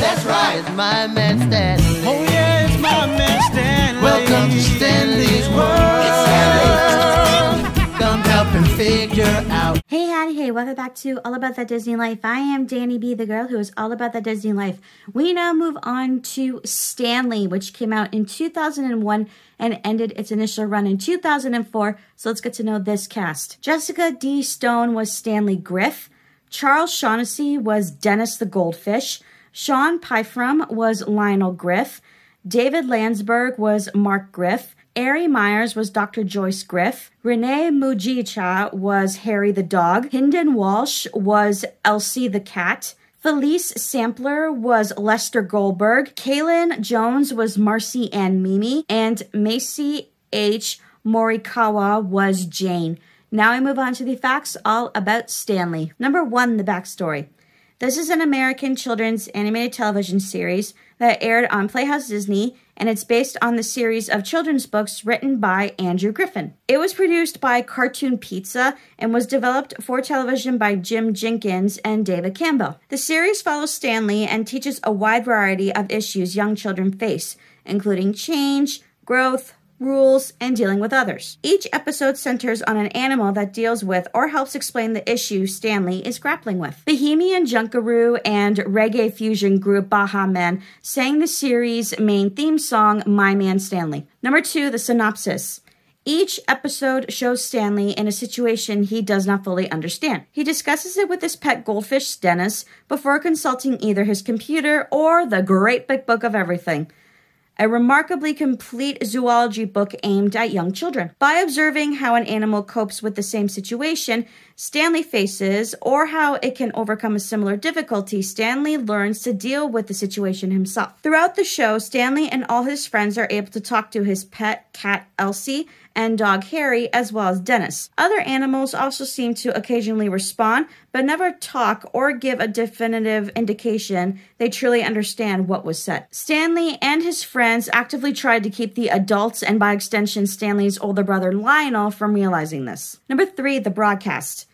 that's right. It's my man Stanley. Oh yeah, it's my man Stanley. Welcome to Stanley's World. Come help him figure out. Hey, howdy, hey, welcome back to All About That Disney Life. I am Danny B, the girl who is all about that Disney life. We now move on to Stanley, which came out in 2001 and ended its initial run in 2004. So let's get to know this cast. Jessica D. Stone was Stanley Griff. Charles Shaughnessy was Dennis the Goldfish. Sean Pyfrom was Lionel Griff. David Landsberg was Mark Griff. Ari Myers was Dr. Joyce Griff. Renee Mujica was Harry the Dog. Hynden Walsh was Elsie the Cat. Felice Sampler was Lester Goldberg. Kaylin Jones was Marcy Ann Mimi. And Macy H. Morikawa was Jane. Now we move on to the facts all about Stanley. Number 1, the backstory. This is an American children's animated television series that aired on Playhouse Disney, and it's based on the series of children's books written by Andrew Griffin. It was produced by Cartoon Pizza and was developed for television by Jim Jenkins and David Campbell. The series follows Stanley and teaches a wide variety of issues young children face, including change, growth, rules, and dealing with others. Each episode centers on an animal that deals with or helps explain the issue Stanley is grappling with. Bohemian Junkaroo and reggae fusion group Baha Men sang the series' main theme song, My Man Stanley. Number 2, the synopsis. Each episode shows Stanley in a situation he does not fully understand. He discusses it with his pet goldfish, Dennis, before consulting either his computer or the Great Big Book of Everything, a remarkably complete zoology book aimed at young children. By observing how an animal copes with the same situation Stanley faces, or how it can overcome a similar difficulty, Stanley learns to deal with the situation himself. Throughout the show, Stanley and all his friends are able to talk to his pet cat Elsie and dog Harry, as well as Dennis. Other animals also seem to occasionally respond, but never talk or give a definitive indication they truly understand what was said. Stanley and his friends actively tried to keep the adults, and by extension Stanley's older brother Lionel, from realizing this. Number 3, the broadcast.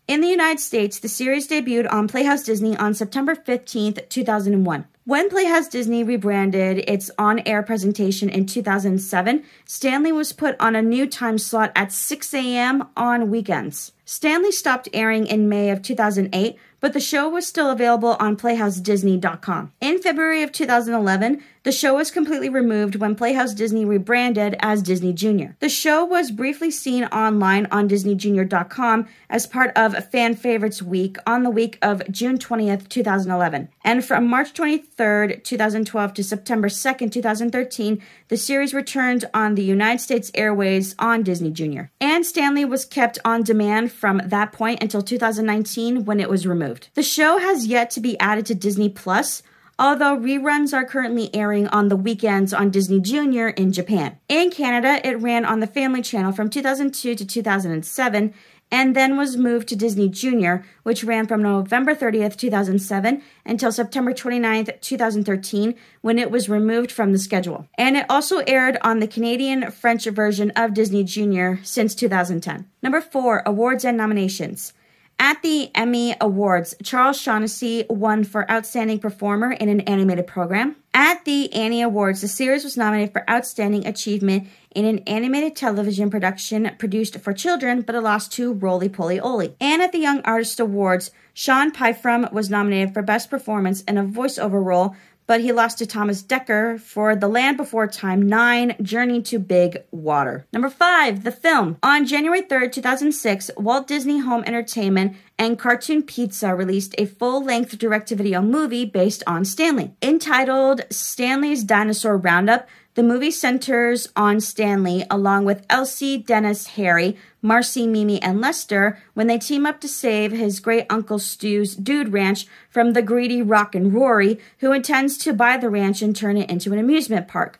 In the United States, the series debuted on Playhouse Disney on September 15th, 2001. When Playhouse Disney rebranded its on-air presentation in 2007, Stanley was put on a new time slot at 6 a.m. on weekends. Stanley stopped airing in May of 2008, but the show was still available on PlayhouseDisney.com. In February of 2011, the show was completely removed when Playhouse Disney rebranded as Disney Junior. The show was briefly seen online on DisneyJunior.com as part of Fan Favorites Week on the week of June 20th, 2011. And from March 23rd, 2012 to September 2nd, 2013, the series returned on the United States Airways on Disney Junior. And Stanley was kept on demand from that point until 2019 when it was removed. The show has yet to be added to Disney Plus, although reruns are currently airing on the weekends on Disney Junior in Japan. In Canada, it ran on the Family Channel from 2002 to 2007, and then was moved to Disney Junior, which ran from November 30th, 2007 until September 29th, 2013, when it was removed from the schedule. And it also aired on the Canadian French version of Disney Junior since 2010. Number 4, awards and nominations. At the Emmy Awards, Charles Shaughnessy won for Outstanding Performer in an Animated Program. At the Annie Awards, the series was nominated for Outstanding Achievement in an Animated Television Production produced for children, but it lost to Roly Poly Oly. And at the Young Artist Awards, Sean Pyfrom was nominated for Best Performance in a Voiceover Role, but he lost to Thomas Dekker for The Land Before Time 9, Journey to Big Water. Number 5, the film. On January 3rd, 2006, Walt Disney Home Entertainment and Cartoon Pizza released a full-length direct-to-video movie based on Stanley. Entitled Stanley's Dinosaur Roundup, the movie centers on Stanley along with Elsie, Dennis, Harry, Marcy, Mimi, and Lester when they team up to save his great-uncle Stu's Dude Ranch from the greedy Rock and Rory, who intends to buy the ranch and turn it into an amusement park.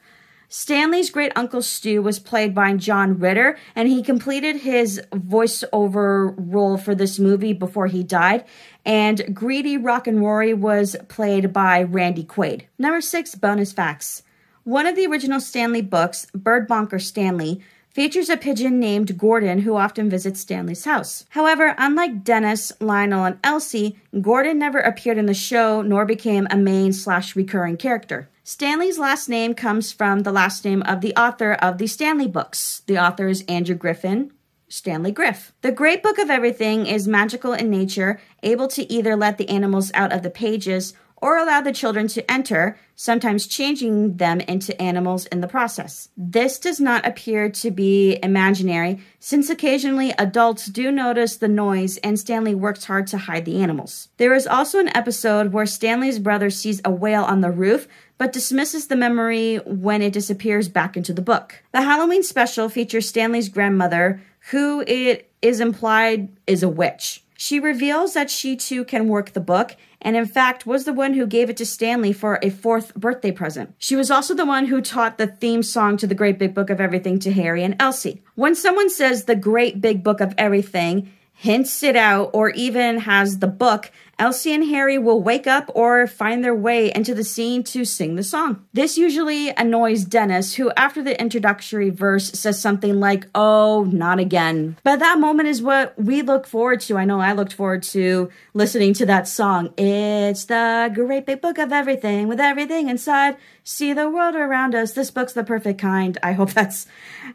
Stanley's great-uncle Stu was played by John Ritter, and he completed his voiceover role for this movie before he died, and greedy Rock and Rory was played by Randy Quaid. Number 6, bonus facts. One of the original Stanley books, Bird Bonker Stanley, features a pigeon named Gordon who often visits Stanley's house. However, unlike Dennis, Lionel, and Elsie, Gordon never appeared in the show nor became a main/recurring character. Stanley's last name comes from the last name of the author of the Stanley books. The author is Andrew Griffin, Stanley Griff. The Great Book of Everything is magical in nature, able to either let the animals out of the pages or allow the children to enter, sometimes changing them into animals in the process. This does not appear to be imaginary, since occasionally adults do notice the noise and Stanley works hard to hide the animals. There is also an episode where Stanley's brother sees a whale on the roof, but dismisses the memory when it disappears back into the book. The Halloween special features Stanley's grandmother, who it is implied is a witch. She reveals that she too can work the book, and in fact was the one who gave it to Stanley for a 4th birthday present. She was also the one who taught the theme song to the Great Big Book of Everything to Harry and Elsie. When someone says the Great Big Book of Everything, hints it out, or even has the book, Elsie and Harry will wake up or find their way into the scene to sing the song. This usually annoys Dennis, who after the introductory verse says something like, "Oh, not again." But that moment is what we look forward to. I know I looked forward to listening to that song. It's the Great Big Book of Everything, with everything inside. See the world around us. This book's the perfect kind. I hope that's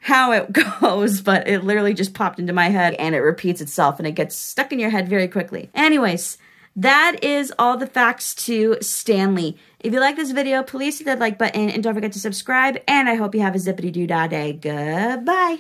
how it goes, but it literally just popped into my head and it repeats itself and it gets stuck in your head very quickly. Anyways, that is all the facts to Stanley. If you like this video, please hit that like button and don't forget to subscribe. And I hope you have a zippity-doo-dah day. Goodbye.